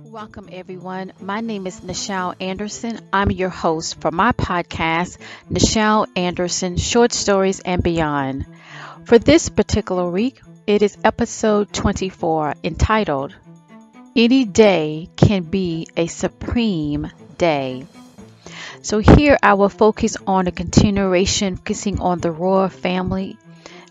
Welcome, everyone. My name is Nichel Anderson. I'm your host for my podcast, Nichel Anderson Short Stories and Beyond. For this particular week, it is episode 24, entitled, Any Day Can Be a Supreme Day. So here I will focus on a continuation, focusing on the royal family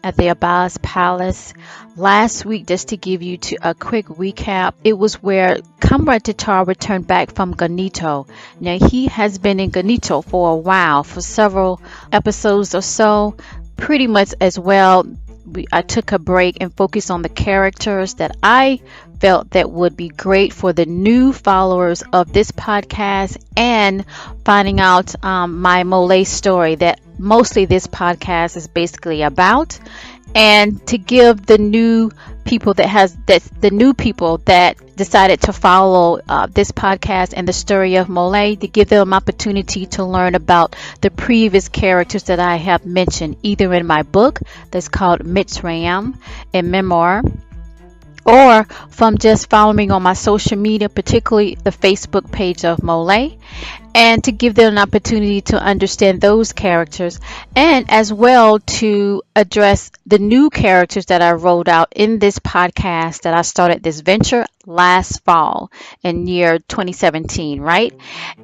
at the Abbas Palace. Last week, just to give you a quick recap, it was where Comrade Tatar returned back from Ganito. Now, he has been in Ganito for a while, for several episodes or so, pretty much as well. I took a break and focused on the characters that I felt that would be great for the new followers of this podcast, and finding out my MOLIAE story that mostly this podcast is basically about, and to give the new people that decided to follow this podcast and the story of MOLIAE, to give them an opportunity to learn about the previous characters that I have mentioned, either in my book that's called Mitsrayim, a memoir, or from just following on my social media, particularly the Facebook page of MOLIAE, and to give them an opportunity to understand those characters, and as well to address the new characters that I rolled out in this podcast that I started this venture last fall in year 2017, right?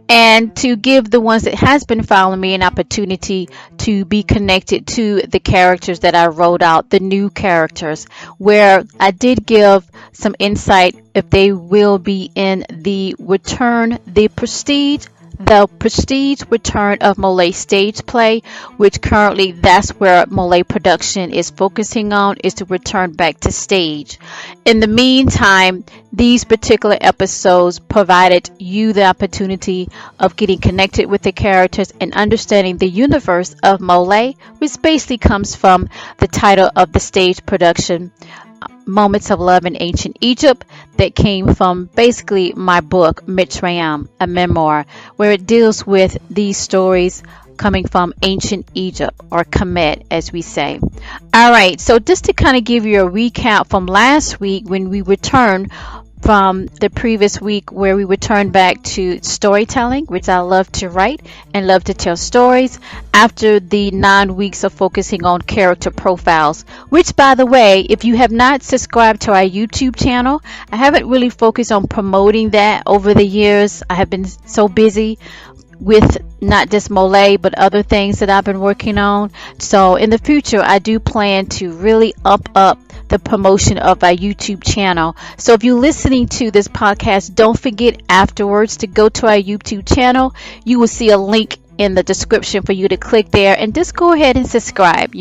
And to give the ones that has been following me an opportunity to be connected to the characters that I rolled out, the new characters, where I did give some insight if they will be in the prestige return of MOLIAE stage play, which currently that's where MOLIAE production is focusing on, is to return back to stage. In the meantime, these particular episodes provided you the opportunity of getting connected with the characters and understanding the universe of MOLIAE, which basically comes from the title of the stage production, Moments of Love in Ancient Egypt, that came from basically my book Mitsrayim, a memoir, where it deals with these stories coming from ancient Egypt, or Kemet as we say. All right, so just to kind of give you a recap from last week, when we returned from the previous week, where we returned back to storytelling, which I love to write and love to tell stories, after the 9 weeks of focusing on character profiles, which, by the way, if you have not subscribed to our YouTube channel, I haven't really focused on promoting that over the years. I have been so busy with not just MOLIAE but other things that I've been working on. So in the future, I do plan to really up the promotion of our YouTube channel. So if you're listening to this podcast, don't forget afterwards to go to our YouTube channel. You will see a link in the description for you to click there and just go ahead and subscribe.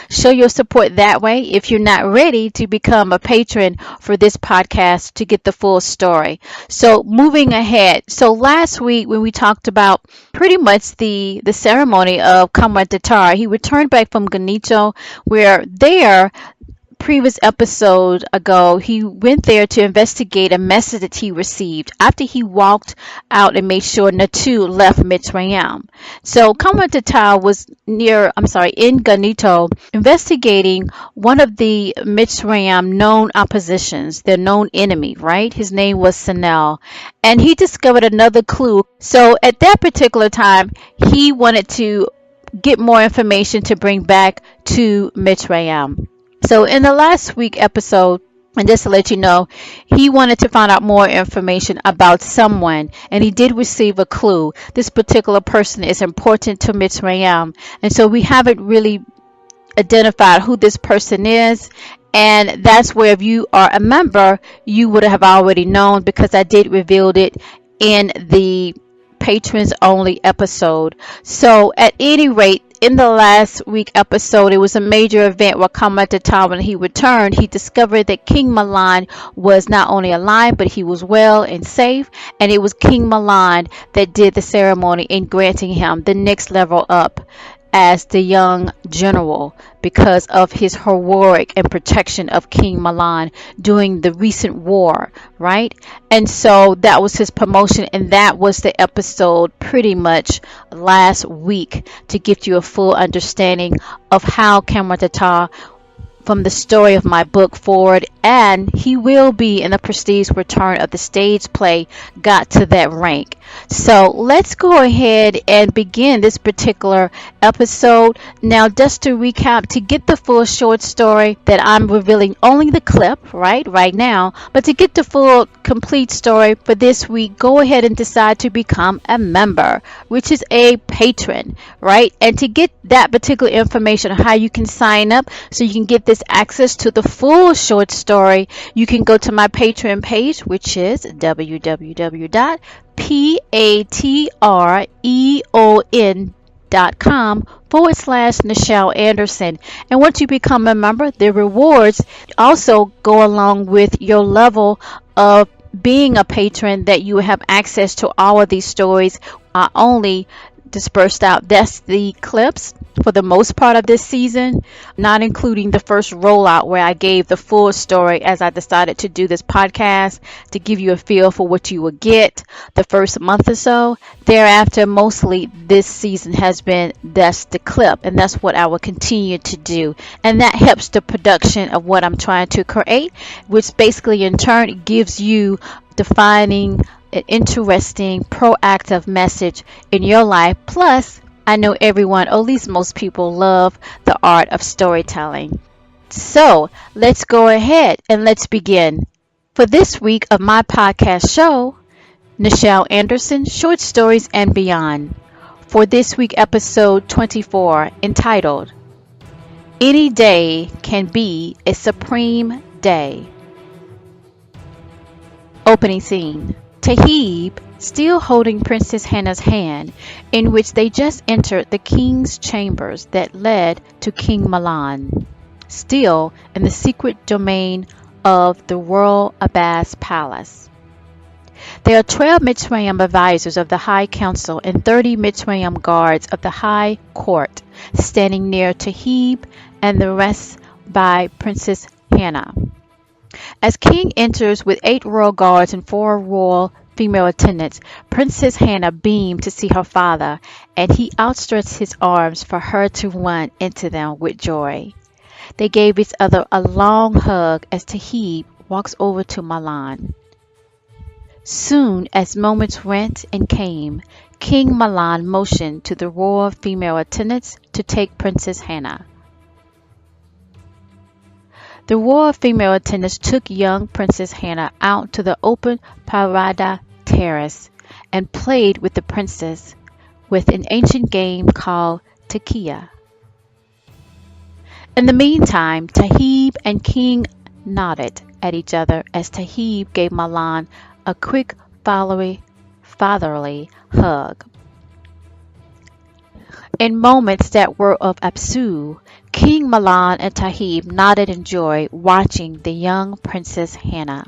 Show your support that way if you're not ready to become a patron for this podcast to get the full story. So moving ahead, so last week when we talked about pretty much the ceremony of Comrade Tatar, he returned back from Ganito, where there previous episode ago, he went there to investigate a message that he received after he walked out and made sure Natu left Mitsrayim. So Comrade Tatar was in Ganito, investigating one of the Mitsrayim known oppositions, their known enemy, right? His name was Sanel, and he discovered another clue. So at that particular time, he wanted to get more information to bring back to Mitsrayim. So in the last week episode, and just to let you know, he wanted to find out more information about someone, and he did receive a clue. This particular person is important to Mitsrayim, and so we haven't really identified who this person is. And that's where, if you are a member, you would have already known, because I did reveal it in the patrons only episode. So at any rate, in the last week episode, it was a major event where Comrade Tatar, when he returned, he discovered that King Mahlon was not only alive, but he was well and safe. And it was King Mahlon that did the ceremony in granting him the next level up as the young general, because of his heroic and protection of King Mahlon during the recent war, right? And so that was his promotion, and that was the episode pretty much last week, to give you a full understanding of how Comrade Tatar from the story of my book forward, and he will be in the prestige return of the stage play got to that rank. So let's go ahead and begin this particular episode. Now, just to recap, to get the full short story that I'm revealing only the clip right now, but to get the full complete story for this week, go ahead and decide to become a member, which is a patron, right? And to get that particular information on how you can sign up so you can get this access to the full short story, you can go to my Patreon page, which is patreon.com/Nichel Anderson. And once you become a member, the rewards also go along with your level of being a patron, that you have access to all of these stories only dispersed out. That's the clips for the most part of this season, not including the first rollout where I gave the full story, as I decided to do this podcast to give you a feel for what you will get the first month or so. Thereafter, mostly this season has been that's the clip, and that's what I will continue to do, and that helps the production of what I'm trying to create, which basically in turn gives you defining an interesting, proactive message in your life. Plus, I know everyone, or at least most people, love the art of storytelling. So let's go ahead and let's begin. For this week of my podcast show, Nichel Anderson, Short Stories and Beyond. For this week, episode 24, entitled, Any Day Can Be a Supreme Day. Opening scene. Tayyib, still holding Princess Hannah's hand, in which they just entered the king's chambers that led to King Mahlon, still in the secret domain of the royal Abbas palace. There are 12 Mitsrayim advisors of the High Council and 30 Mitsrayim guards of the High Court standing near Tayyib, and the rest by Princess Hannah. As King enters with 8 royal guards and 4 royal female attendants, Princess Hannah beamed to see her father, and he outstretched his arms for her to run into them with joy. They gave each other a long hug as Tayyib walks over to Mahlon. Soon as moments went and came, King Mahlon motioned to the royal female attendants to take Princess Hannah. The royal female attendants took young Princess Hannah out to the open parada terrace and played with the princess with an ancient game called Takia. In the meantime, Tayyib and King nodded at each other as Tayyib gave Mahlon a quick fatherly hug. In moments that were of absu, King Mahlon and Tayyib nodded in joy, watching the young Princess Hannah.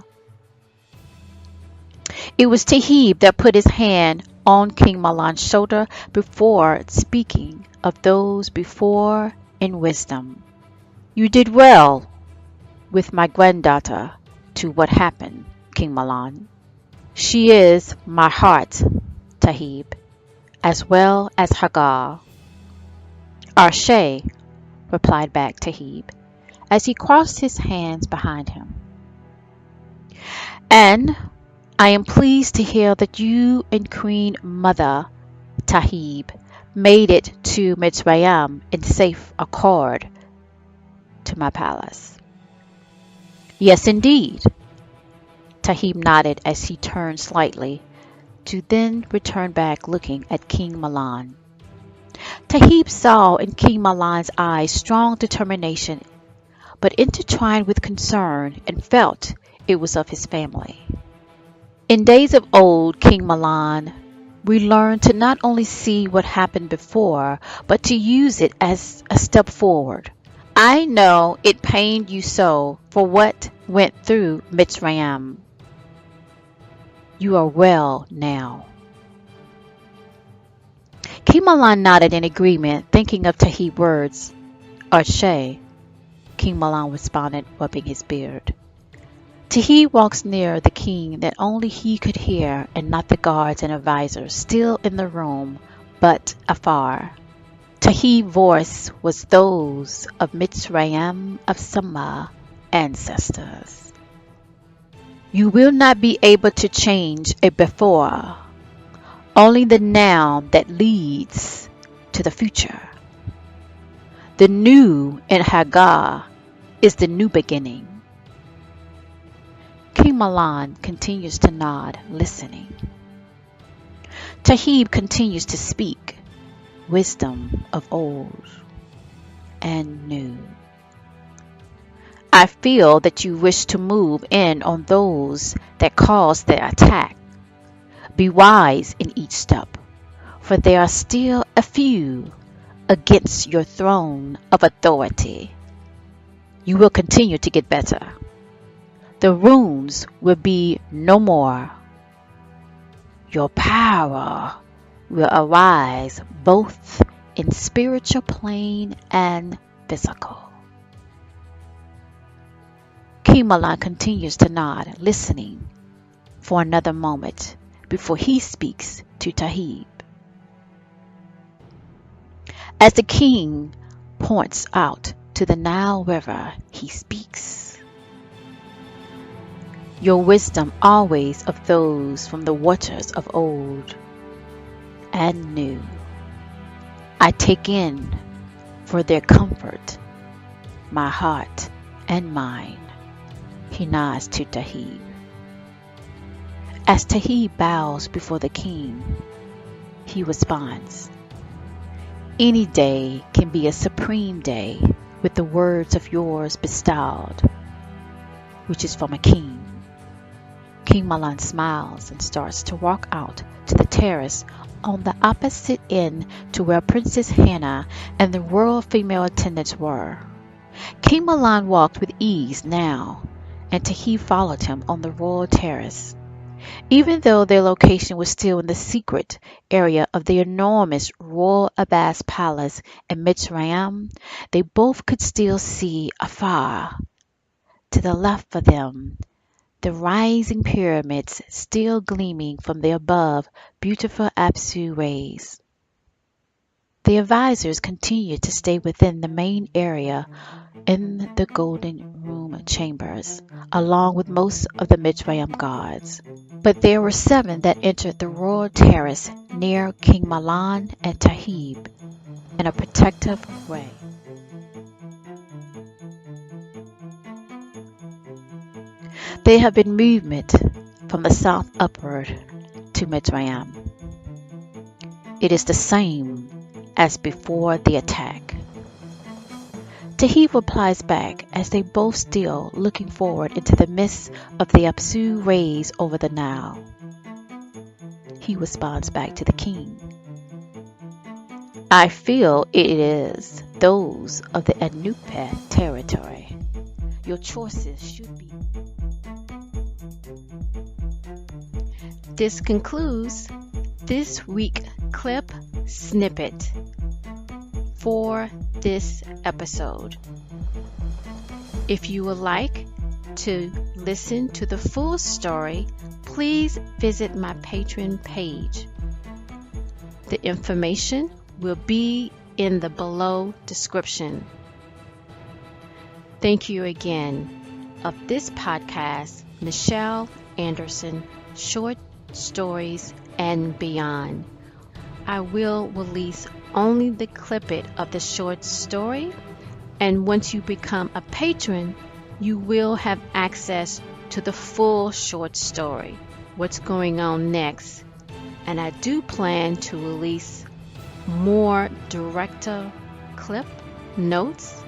It was Tayyib that put his hand on King Mahlon's shoulder before speaking of those before in wisdom. You did well with my granddaughter to what happened, King Mahlon. She is my heart, Tayyib, as well as Hagar. Arshay, replied back Tayyib, as he crossed his hands behind him. And I am pleased to hear that you and Queen Mother, Tayyib, made it to Mitsrayim in safe accord to my palace. Yes, indeed. Tayyib nodded as he turned slightly, to then return back looking at King Mahlon. Tayyib saw in King Mahlon's eyes strong determination, but intertwined with concern, and felt it was of his family. In days of old, King Mahlon, we learned to not only see what happened before, but to use it as a step forward. I know it pained you so for what went through Mitsrayim. You are well now. King Mahlon nodded in agreement, thinking of Tayyib's words. Arshay, King Mahlon responded, rubbing his beard. Tayyib walks near the king that only he could hear, and not the guards and advisors still in the room, but afar. Tayyib's voice was those of Mitsrayim of Sama ancestors. You will not be able to change a before, only the now that leads to the future. The new in Hagar is the new beginning. King Mahlon continues to nod, listening. Tayyib continues to speak wisdom of old and new. I feel that you wish to move in on those that caused the attack. Be wise in each step, for there are still a few against your throne of authority. You will continue to get better. The runes will be no more. Your power will arise both in spiritual plane and physical. King Mahlon continues to nod, listening for another moment before he speaks to Tayyib. As the king points out to the Nile River, he speaks. Your wisdom always of those from the waters of old and new. I take in for their comfort my heart and mind. He nods to Tayyib. As Tayyib bows before the king, he responds, any day can be a supreme day with the words of yours bestowed, which is from a king. King Mahlon smiles and starts to walk out to the terrace on the opposite end to where Princess Hannah and the royal female attendants were. King Mahlon walked with ease now, and Tayyib followed him on the royal terrace. Even though their location was still in the secret area of the enormous Royal Abbas Palace in Mitsrayim, they both could still see afar, to the left of them, the rising pyramids still gleaming from the above beautiful Apsu rays. The advisors continued to stay within the main area in the golden room chambers, along with most of the Mitsrayim guards. But there were 7 that entered the royal terrace near King Mahlon and Tayyib in a protective way. There have been movement from the south upward to Mitsrayim. It is the same as before the attack. Tayyib replies back as they both still looking forward into the mist of the Apsu rays over the Nile. He responds back to the king. I feel it is those of the SNIPPET territory. Your choices should be. This concludes this week clip snippet for this episode. If you would like to listen to the full story, please visit my Patreon page. The information will be in the below description. Thank you again. Of this podcast, Nichel Anderson, Short Stories and Beyond. I will release only the clippet of the short story, and once you become a patron, you will have access to the full short story, what's going on next. And I do plan to release more director clip notes,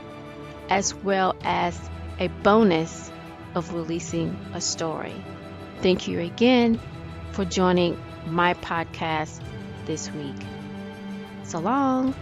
as well as a bonus of releasing a story. Thank you again for joining my podcast this week. So long.